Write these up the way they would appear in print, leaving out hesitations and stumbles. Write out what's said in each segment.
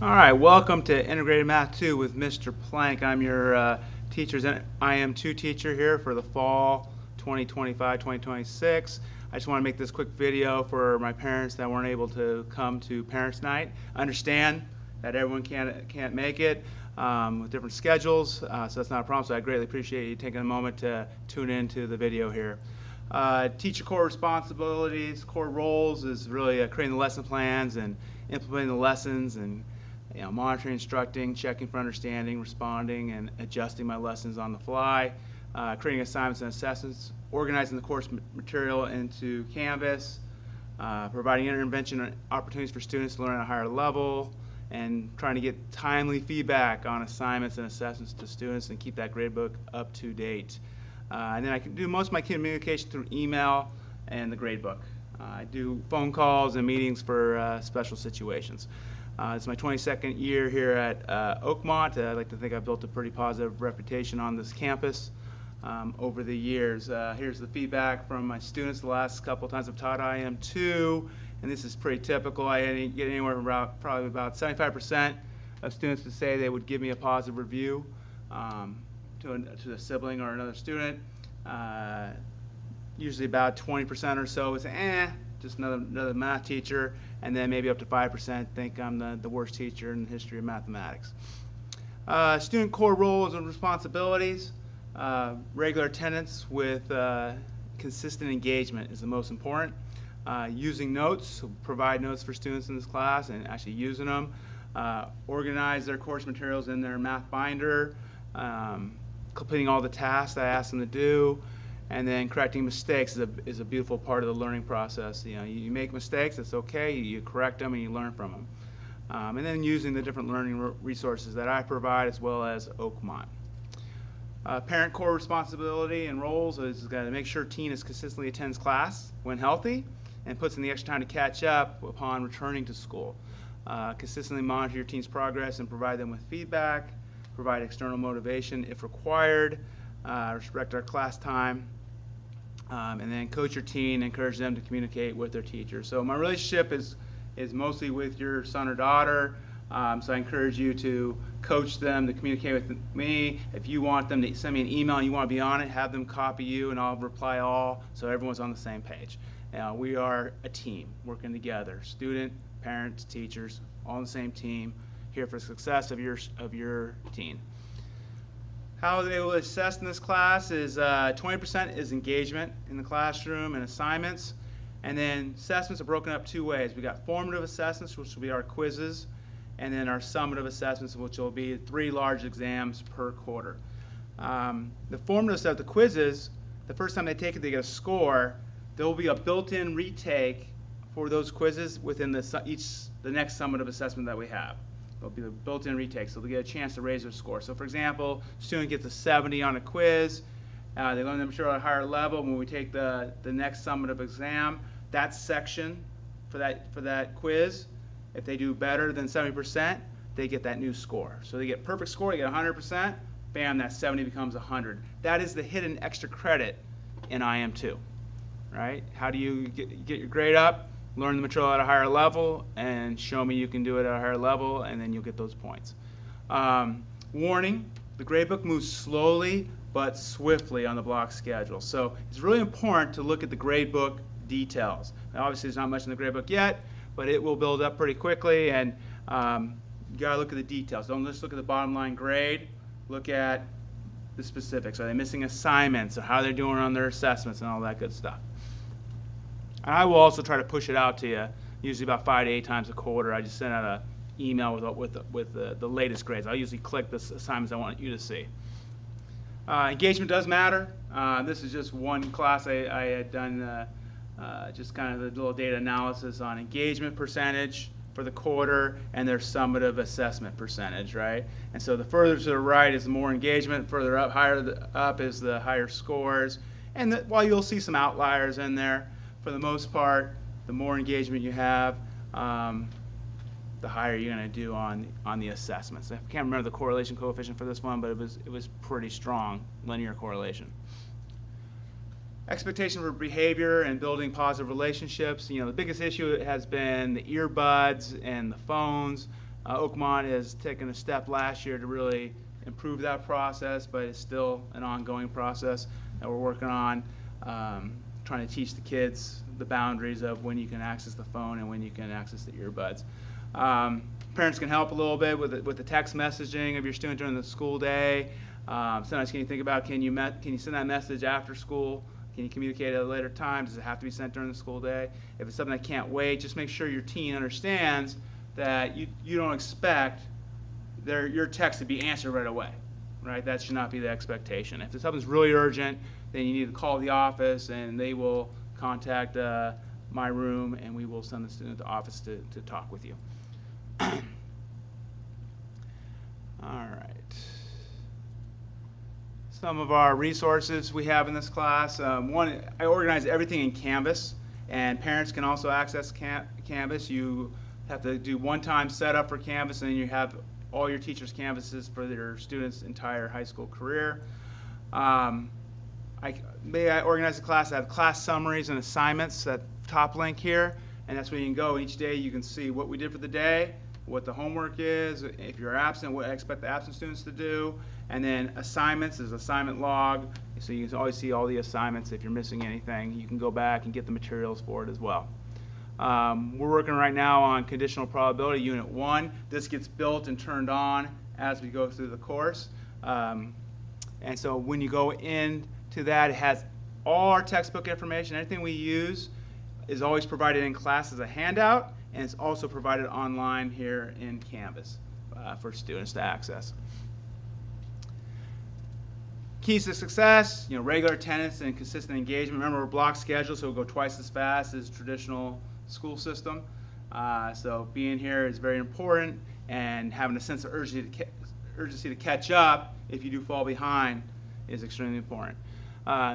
All right, welcome to Integrated Math 2 with Mr. Plank. I'm your teacher's IM2 teacher here for the fall 2025-2026. I just want to make this quick video for my parents that weren't able to come to Parents' Night. I understand that everyone can't make it with different schedules, so that's not a problem. So I greatly appreciate you taking a moment to tune into the video here. Teacher core responsibilities, core roles is really creating the lesson plans and implementing the lessons and monitoring, instructing, checking for understanding, responding, and adjusting my lessons on the fly, creating assignments and assessments, organizing the course material into Canvas, providing intervention opportunities for students to learn at a higher level, and trying to get timely feedback on assignments and assessments to students and keep that gradebook up to date. And then I can do most of my communication through email and the gradebook. I do phone calls and meetings for special situations. It's my 22nd year here at Oakmont. I'd like to think I've built a pretty positive reputation on this campus over the years. Here's the feedback from my students the last couple times I've taught IM2, and this is pretty typical. I get anywhere from probably about 75% of students to say they would give me a positive review to a sibling or another student. Usually about 20% or so is just another math teacher, and then maybe up to 5% think I'm the worst teacher in the history of mathematics. Student core roles and responsibilities. Regular attendance with consistent engagement is the most important. Using notes, provide notes for students in this class and actually using them. Organize their course materials in their math binder. Completing all the tasks that I ask them to do. And then correcting mistakes is a beautiful part of the learning process. You make mistakes, it's okay. You correct them and you learn from them. And then using the different learning resources that I provide as well as Oakmont. Parent core responsibility and roles is got to make sure teen is consistently attends class when healthy and puts in the extra time to catch up upon returning to school. Consistently monitor your teen's progress and provide them with feedback. Provide external motivation if required. Respect our class time. And then coach your teen, encourage them to communicate with their teachers. So my relationship is mostly with your son or daughter. So I encourage you to coach them to communicate with me. If you want them to send me an email and you want to be on it, have them copy you and I'll reply all so everyone's on the same page. We are a team working together. Student, parents, teachers, all on the same team, here for the success of your teen. How they will assess in this class is 20% is engagement in the classroom and assignments. And then assessments are broken up two ways. We got formative assessments, which will be our quizzes, and then our summative assessments, which will be 3 large exams per quarter. The formative stuff, the quizzes, the first time they take it, they get a score. There will be a built-in retake for those quizzes within the next summative assessment that we have. There'll be a built-in retake, so they'll get a chance to raise their score. So for example, student gets a 70 on a quiz. They learn the material at a higher level. When we take the next summative exam, that section for that quiz, if they do better than 70%, they get that new score. So they get perfect score, they get 100%, bam, that 70 becomes 100. That is the hidden extra credit in IM2, right? How do you get your grade up? Learn the material at a higher level and show me you can do it at a higher level, and then you'll get those points. Warning, the gradebook moves slowly but swiftly on the block schedule. So it's really important to look at the gradebook details. Now, obviously, there's not much in the gradebook yet, but it will build up pretty quickly, and you gotta look at the details. Don't just look at the bottom line grade, look at the specifics. Are they missing assignments, or how they're doing on their assessments and all that good stuff. And I will also try to push it out to you, usually about 5 to 8 times a quarter. I just send out an email with the latest grades. I'll usually click the assignments I want you to see. Engagement does matter. This is just one class I had done just kind of the little data analysis on engagement percentage for the quarter and their summative assessment percentage, right? And so the further to the right is the more engagement, further up, higher up is the higher scores. And while you'll see some outliers in there, for the most part, the more engagement you have, the higher you're going to do on the assessments. I can't remember the correlation coefficient for this one, but it was pretty strong, linear correlation. Expectation for behavior and building positive relationships. The biggest issue has been the earbuds and the phones. Oakmont has taken a step last year to really improve that process, but it's still an ongoing process that we're working on, trying to teach the kids the boundaries of when you can access the phone and when you can access the earbuds. Parents can help a little bit with the text messaging of your student during the school day. Sometimes can you think about, can you send that message after school? Can you communicate at a later time? Does it have to be sent during the school day? If it's something that can't wait, just make sure your teen understands that you don't expect your text to be answered right away, right? That should not be the expectation. If something's really urgent, then you need to call the office, and they will contact my room, and we will send the student to the office to talk with you. All right. Some of our resources we have in this class. One, I organize everything in Canvas, and parents can also access Canvas. You have to do one-time setup for Canvas, and then you have all your teachers' Canvases for their students' entire high school career. I organize the class. I have class summaries and assignments, that top link here, and that's where you can go. Each day you can see what we did for the day, what the homework is, if you're absent, what I expect the absent students to do, and then assignments is assignment log, so you can always see all the assignments. If you're missing anything, you can go back and get the materials for it as well. We're working right now on conditional probability, Unit 1. This gets built and turned on as we go through the course. And so when you go into that, it has all our textbook information. Anything we use is always provided in class as a handout, and it's also provided online here in Canvas for students to access. Keys to success, regular attendance and consistent engagement. Remember, we're block scheduled, so we'll go twice as fast as traditional school system. So being here is very important, and having a sense of urgency to catch up if you do fall behind is extremely important.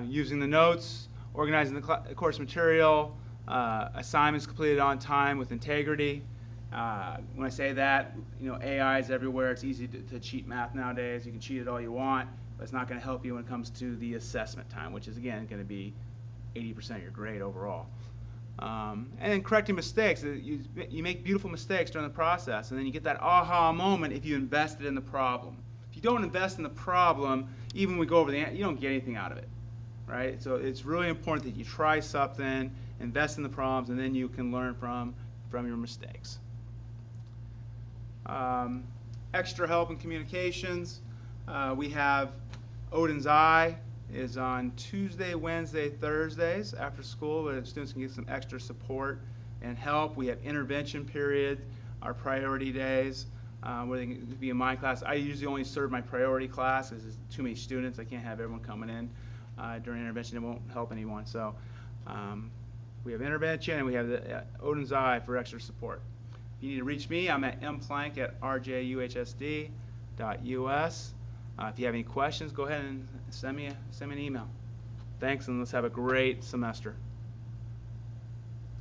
Using the notes, organizing the course material, assignments completed on time with integrity. When I say that, AI is everywhere. It's easy to cheat math nowadays. You can cheat it all you want, but it's not going to help you when it comes to the assessment time, which is, again, going to be 80% of your grade overall. And then correcting mistakes. You make beautiful mistakes during the process, and then you get that aha moment if you invested in the problem. If you don't invest in the problem, even when we go over the answer, you don't get anything out of it, right? So it's really important that you try something, invest in the problems, and then you can learn from your mistakes. Extra help in communications. We have Odin's Eye is on Tuesday, Wednesday, Thursdays after school, where students can get some extra support and help. We have intervention period, our priority days, where they can be in my class. I usually only serve my priority class because there's too many students. I can't have everyone coming in during intervention. It won't help anyone. So we have intervention, and we have the Odin's Eye for extra support. If you need to reach me, I'm at mplank@rjuhsd.us. If you have any questions, go ahead and send me an email. Thanks, and let's have a great semester.